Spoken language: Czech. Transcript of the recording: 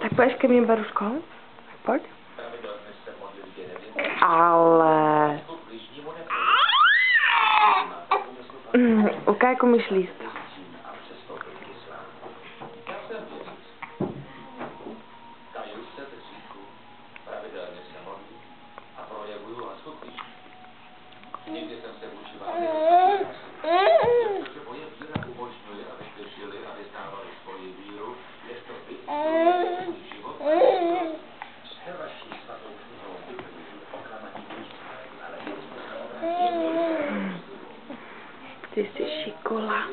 Tak pojď ke mně, Baruško. Pojď. Ale... Uká jako myšlíst. Někdy jsem se vůči vám protože moje víra umožňuje, abyste žili a vyznávali svoji víru, kdežto vy svůj život jste vaší svatou knihou Biblii oklamaní místa, ale Ty jsi šikola.